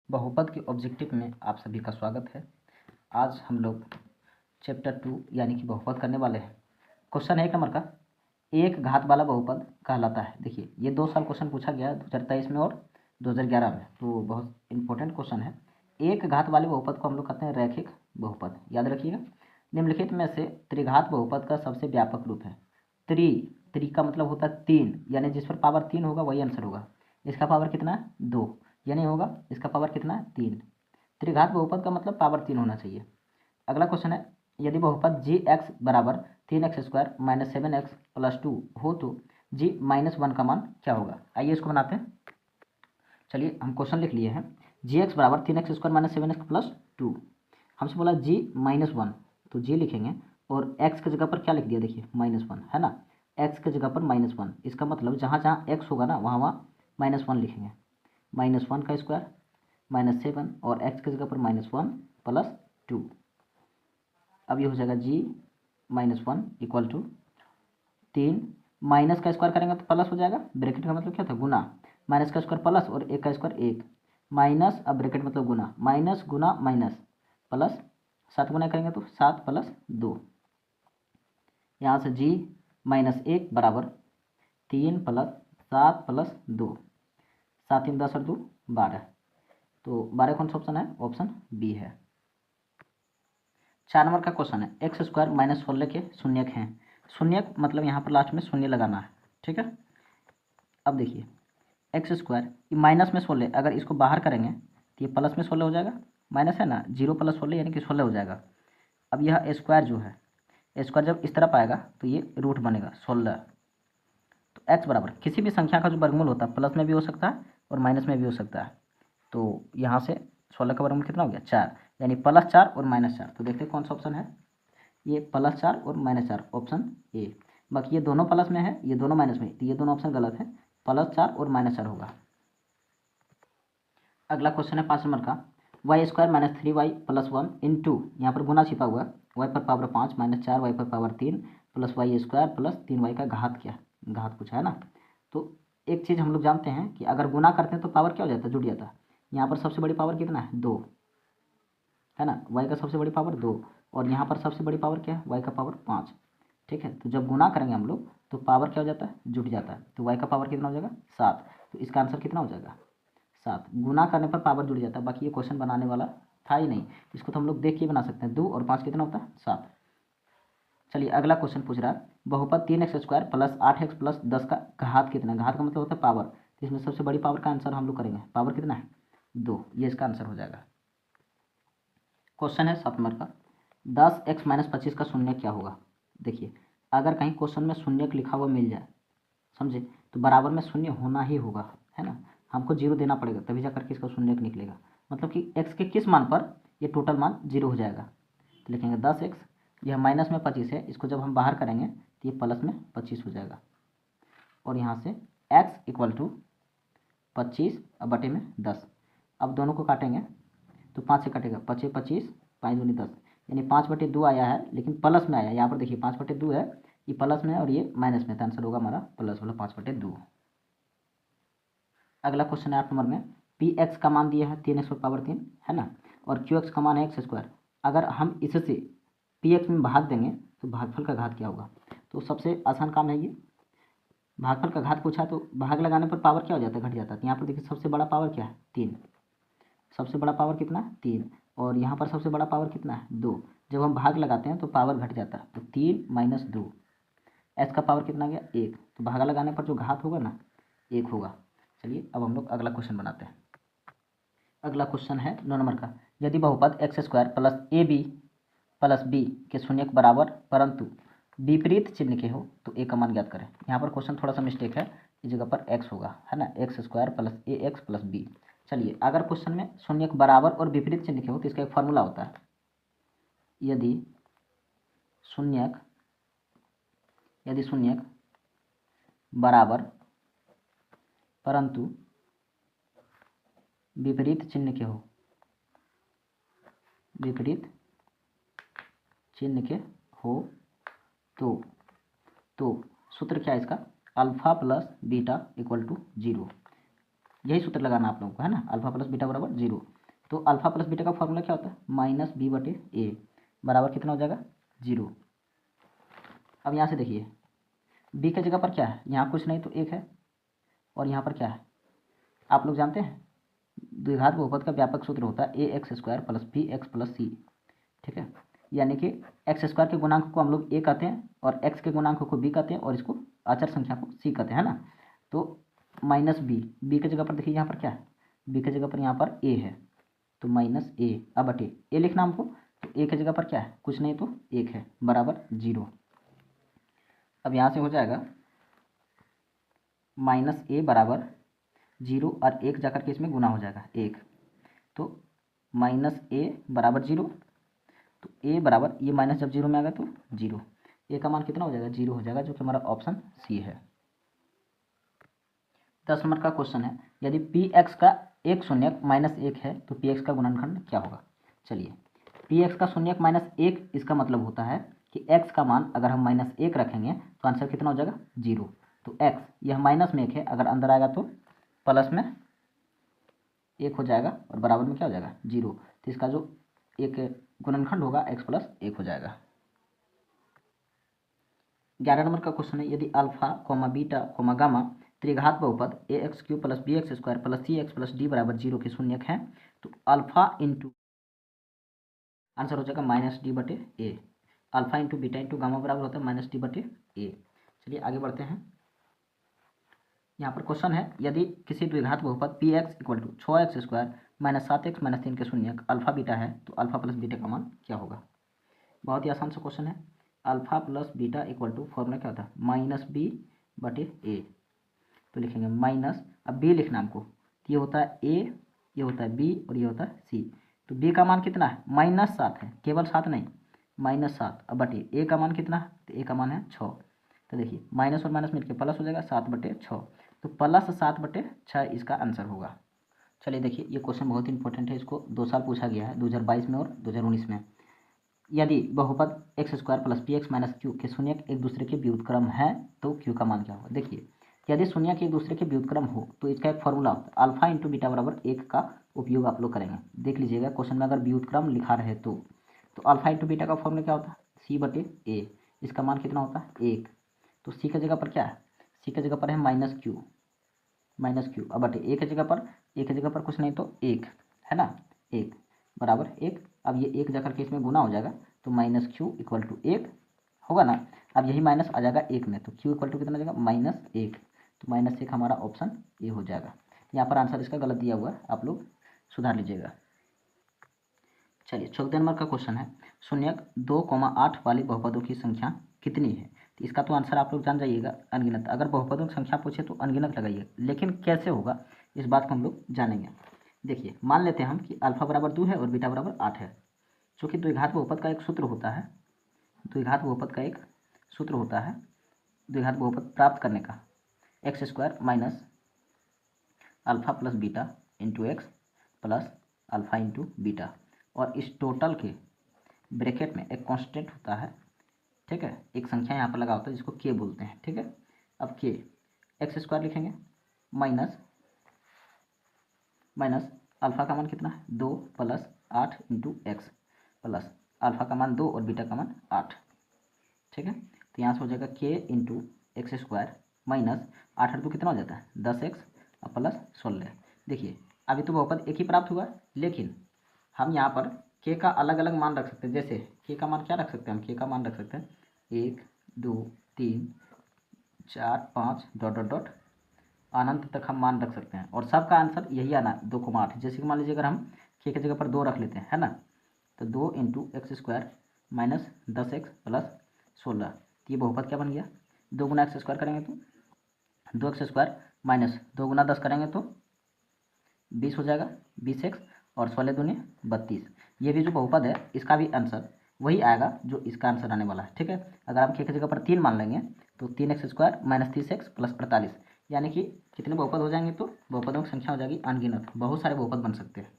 बहुपद के ऑब्जेक्टिव में आप सभी का स्वागत है। आज हम लोग चैप्टर 2 यानी कि बहुपद करने वाले हैं। क्वेश्चन है 1 नंबर का, एक घात वाला बहुपद कहलाता है। देखिए ये 2 साल क्वेश्चन पूछा गया 2023 में और 2011 में, तो बहुत इंपॉर्टेंट क्वेश्चन है। एक घात वाले बहुपद को हम लोग कहते हैं रैखिक बहुपद। याद रखिएगा, निम्नलिखित में से त्रिघात बहुपद का सबसे व्यापक रूप है। त्रि का मतलब होता है 3, यानी जिस पर पावर 3 होगा वही आंसर होगा। इसका पावर कितना है 2, यानी होगा इसका पावर कितना है 3। त्रिघात बहुपद का मतलब पावर 3 होना चाहिए। अगला क्वेश्चन है, यदि बहुपद जी एक्स बराबर 3x² - 7x + 2 हो तो जी -1 का मान क्या होगा। आइए इसको बनाते हैं। चलिए हम क्वेश्चन लिख लिए हैं, जी एक्स बराबर 3x² - 7x + 2। हमसे बोला जी -1, तो जी लिखेंगे और x की जगह पर क्या लिख दिया, देखिए -1 है ना, x की जगह पर -1। इसका मतलब जहाँ जहाँ x होगा ना वहाँ वहाँ -1 लिखेंगे। -1 का स्क्वायर -7 और x की जगह पर -1 + 2। अब ये हो जाएगा जी -1 इक्वल टू 3, माइनस का स्क्वायर करेंगे तो प्लस हो जाएगा। ब्रैकेट का मतलब क्या था, गुना। माइनस का स्क्वायर प्लस और 1 का स्क्वायर 1 माइनस, अब ब्रैकेट मतलब गुना, माइनस गुना माइनस प्लस, 7 गुना करेंगे तो 7 + 2। यहाँ से जी -1 बराबर 3 + 7 + 2, 7 3 10 और 2 12। तो 12 कौन सा ऑप्शन है, ऑप्शन बी है। 4 नंबर का क्वेश्चन है, x² - 16 के शून्यक हैं। शून्यक मतलब यहाँ पर लास्ट में शून्य लगाना है, ठीक है। अब देखिए x², माइनस में 16, अगर इसको बाहर करेंगे तो ये प्लस में 16 हो जाएगा। माइनस है ना, 0 + 16 यानी कि 16 हो जाएगा। अब यह स्क्वायर जो है, स्क्वायर जब इस तरफ आएगा तो ये रूट बनेगा 16। तो x बराबर किसी भी संख्या का जो वर्गमूल होता है प्लस में भी हो सकता है और माइनस में भी हो सकता है। तो यहाँ से 16 का वर्गमूल कितना हो गया 4, यानी +4 और -4। तो देखते हैं कौन सा ऑप्शन है, ये +4 और -4 ऑप्शन ए। बाकी ये दोनों प्लस में है, ये दोनों माइनस में, तो ये दोनों ऑप्शन गलत है, +4 और -4 होगा। अगला क्वेश्चन है 5 नंबर का, y² - 3y + 1 इंटू, यहाँ पर गुना छिपा हुआ है, y पर पावर 5 - 4y पर पावर 3 + y² + 3y का घात क्या, घात पूछा है ना। तो एक चीज़ हम लोग जानते हैं कि अगर गुना करते हैं तो पावर क्या हो जाता है, जुड़ जाता है। यहाँ पर सबसे बड़ी पावर कितना है 2 है ना, y का सबसे बड़ी पावर 2, और यहाँ पर सबसे बड़ी पावर क्या है, y का पावर 5। ठीक है, तो जब गुना करेंगे हम लोग तो पावर क्या हो जाता है, जुट जाता है। तो y का पावर कितना हो जाएगा 7। तो इसका आंसर कितना हो जाएगा 7। गुना करने पर पावर जुड़ जाता है। बाकी ये क्वेश्चन बनाने वाला था ही नहीं, इसको तो हम लोग देख के बना सकते हैं। 2 और 5 कितना होता है 7। चलिए अगला क्वेश्चन पूछ रहा है, बहुपद 3x² + 8x + 10 का घात कितना है। घात का मतलब होता है पावर, तो इसमें सबसे बड़ी पावर का आंसर हम लोग करेंगे, पावर कितना है 2, ये इसका आंसर हो जाएगा। क्वेश्चन है 7 नंबर का, 10x - 25 का शून्यक क्या होगा। देखिए अगर कहीं क्वेश्चन में शून्यक लिखा हुआ मिल जाए, समझे, तो बराबर में शून्य होना ही होगा, है ना। हमको 0 देना पड़ेगा तभी जा करके इसका शून्यक निकलेगा। मतलब कि x के किस मान पर ये टोटल मान 0 हो जाएगा। तो लिखेंगे 10x, यह माइनस में 25 है, इसको जब हम बाहर करेंगे तो ये प्लस में 25 हो जाएगा। और यहाँ से x = 25 अब बटे में 10। अब दोनों को काटेंगे तो 5 से कटेगा, 25 25, 5 दूनी 10, यानी 5/2 आया है, लेकिन प्लस में आया है। यहाँ पर देखिए 5/2 है, ये प्लस में है और ये माइनस में, तो आंसर होगा हमारा प्लस वाला 5/2। अगला क्वेश्चन है 8 नंबर में, पी एक्स का मान दिया है 3x पर पावर 3 है ना, और क्यू एक्स का मान है x²। अगर हम इससे पी एक्स में भाग देंगे तो भागफल का घात क्या होगा। तो सबसे आसान काम है ये, भागफल का घात पूछा तो भाग लगाने पर पावर क्या हो जाता है, घट जाता है। तो यहाँ पर देखिए सबसे बड़ा पावर क्या है 3, सबसे बड़ा पावर कितना है 3, और यहाँ पर सबसे बड़ा पावर कितना है 2। जब हम भाग लगाते हैं तो पावर घट जाता है, तो 3 - 2, एस का पावर कितना गया 1, तो भागा लगाने पर जो घात होगा ना 1 होगा। चलिए अब हम लोग अगला क्वेश्चन बनाते हैं। अगला क्वेश्चन है 9 नंबर का, यदि बहुपद x² + AB + B के शून्यक बराबर परंतु विपरीत चिन्ह के हो तो a का मान ज्ञात करें। यहाँ पर क्वेश्चन थोड़ा सा मिस्टेक है, इस जगह पर x होगा, है ना, x² + ax + b। चलिए अगर क्वेश्चन में शून्यक बराबर और विपरीत चिन्ह के हो तो इसका एक फार्मूला होता है, यदि शून्यक बराबर परंतु विपरीत चिन्ह के हो, विपरीत चिन्ह के हो तो सूत्र क्या है इसका, अल्फा + बीटा = 0। यही सूत्र लगाना आप लोगों को, है ना, अल्फा + बीटा = 0। तो अल्फा प्लस बीटा का फॉर्मूला क्या होता है, माइनस बी बटे ए बराबर कितना हो जाएगा, 0। अब यहाँ से देखिए बी की जगह पर क्या है, यहाँ कुछ नहीं तो 1 है, और यहाँ पर क्या है, आप लोग जानते हैं द्विघात बहुपद का व्यापक सूत्र होता है A X square plus B X plus C, ठीक है। यानी कि एक्स स्क्वायर के गुणांक को हम लोग ए कहते हैं और एक्स के गुणांक को बी कहते हैं और इसको अचर संख्या को सी कहते हैं, है ना। तो माइनस बी की जगह पर देखिए यहाँ पर क्या है, बी की जगह पर यहाँ पर ए है, तो माइनस ए अब बटे ए लिखना हमको, तो ए की जगह पर क्या है, कुछ नहीं तो 1 है बराबर 0। अब यहाँ से हो जाएगा माइनस ए बराबर 0 और 1 जाकर के इसमें गुना हो जाएगा 1, तो माइनस ए बराबर 0, तो ए बराबर ये माइनस जब 0 में आएगा तो 0, ए का मान कितना हो जाएगा, 0 हो जाएगा, जो कि हमारा ऑप्शन सी है। 10 नंबर का क्वेश्चन है, यदि पी एक्स का एक शून्यक माइनस 1 है तो पी एक्स का गुणनखंड क्या होगा। चलिए पी एक्स का शून्यक माइनस 1, इसका मतलब होता है कि एक्स का मान अगर हम माइनस 1 रखेंगे तो आंसर कितना हो जाएगा, 0। तो एक्स यह माइनस में 1 है, अगर अंदर आएगा तो प्लस में 1 हो जाएगा और बराबर में क्या हो जाएगा, 0। तो इसका जो एक गुणनखंड होगा एक्स प्लस 1 हो जाएगा। 11 नंबर का क्वेश्चन है, यदि alpha comma beta comma gamma त्रिघात बहुपद A X cube plus B X square plus C X plus D बराबर 0 के शून्यक हैं तो अल्फा इंटू आंसर हो जाएगा माइनस डी बटे ए। Alpha into beta into gamma बराबर होता है माइनस डी बटे ए। चलिए आगे बढ़ते हैं। यहाँ पर क्वेश्चन है, यदि किसी द्विघात बहुपद P x equal to 6x square minus 7x minus 3 के शून्यक अल्फा बीटा है तो अल्फा प्लस बीटा का मान क्या होगा। बहुत ही आसान सा क्वेश्चन है। Alpha plus beta equal to formula क्या होता है, माइनस बी बटे ए। तो लिखेंगे माइनस, अब बी लिखना हमको, तो ये होता है ए, ये होता है बी और ये होता है सी। तो बी का मान कितना है, -7 है, केवल 7 नहीं, -7। अब बटे ए का मान कितना है, तो ए का मान है 6। तो देखिए माइनस और माइनस मिलकर प्लस हो जाएगा 7/6, तो प्लस 7/6 इसका आंसर होगा। चलिए देखिए ये क्वेश्चन बहुत इंपॉर्टेंट है, इसको 2 साल पूछा गया है, 2022 में और 2019 में। यदि बहुपद x square plus P x minus Q के शून्यक एक दूसरे के व्युत्क्रम है तो क्यू का मान क्या होगा। देखिए यदि शून्यक एक दूसरे के व्युत्क्रम हो तो इसका एक फॉर्मूला होता है अल्फा इंटू बीटा बराबर 1 का उपयोग आप लोग करेंगे। देख लीजिएगा क्वेश्चन में अगर व्युत्क्रम लिखा रहे तो अल्फा इंटू बीटा का फॉर्मूला क्या होता है, सी बटे ए। इसका मान कितना होता है, 1। तो सी की जगह पर क्या है, सी की जगह पर है माइनस क्यू अब बटे ए की जगह पर कुछ नहीं तो 1 है ना, 1 बराबर 1। अब ये 1 जाकर के इसमें गुना हो जाएगा तो माइनस क्यू इक्वल टू 1 होगा ना। अब यही माइनस आ जाएगा 1 में, तो क्यू इक्वल टू कितना आ जाएगा, -1। तो -1 हमारा ऑप्शन ए हो जाएगा। यहाँ पर आंसर इसका गलत दिया हुआ है, आप लोग सुधार लीजिएगा। चलिए 14 नंबर का क्वेश्चन है, शून्यक 2,8 वाले बहुपदों की संख्या कितनी है। तो इसका तो आंसर आप लोग जान जाइएगा, अनगिनत। अगर बहुपदों की संख्या पूछे तो अनगिनत लगाइए, लेकिन कैसे होगा इस बात को हम लोग जानेंगे। देखिए मान लेते हैं हम कि अल्फा बराबर 2 है और बीटा बराबर 8 है, जो कि द्विघात बहुपद का एक सूत्र होता है। द्विघात बहुपद का एक सूत्र होता है द्विघात बहुपद प्राप्त करने का, x square minus alpha plus beta into x plus alpha into beta, और इस टोटल के ब्रैकेट में एक कांस्टेंट होता है, ठीक है, एक संख्या यहाँ पर लगा होता है जिसको के बोलते हैं, ठीक है। अब के एक्स स्क्वायर लिखेंगे माइनस अल्फा का मान कितना है 2 plus 8 into x plus alpha का मान 2 और बीटा का मान 8, ठीक है। तो यहाँ से हो जाएगा के इंटू एक्स स्क्वायर माइनस 8 कितना हो जाता है 10x और प्लस 16। देखिए अभी तो बहुपद एक ही प्राप्त हुआ, लेकिन हम यहाँ पर के का अलग अलग मान रख सकते हैं। जैसे के का मान क्या रख सकते हैं, हम के का मान रख सकते हैं 1 2 3 4 5 डॉट डॉट डॉट अनंत तक हम मान रख सकते हैं, और सबका आंसर यही आना 2,8। जैसे कि मान लीजिए अगर हम के की जगह पर 2 रख लेते हैं, है ना, तो 2 into x square minus 10x plus 16, तो ये बहुपद क्या बन गया, 2 गुना एक्स स्क्वायर करेंगे तो 2x स्क्वायर माइनस 2 गुना 10 करेंगे तो 20 हो जाएगा, 20x और 16 दूनी 32। ये भी जो बहुपद है इसका भी आंसर वही आएगा जो इसका आंसर आने वाला है, ठीक है। अगर हम के की जगह पर 3 मान लेंगे तो 3x square minus 30x plus 48, यानी कि कितने बहुपद हो जाएंगे, तो बहुपदों की संख्या हो जाएगी अनगिनत, बहुत सारे बहुपद बन सकते हैं।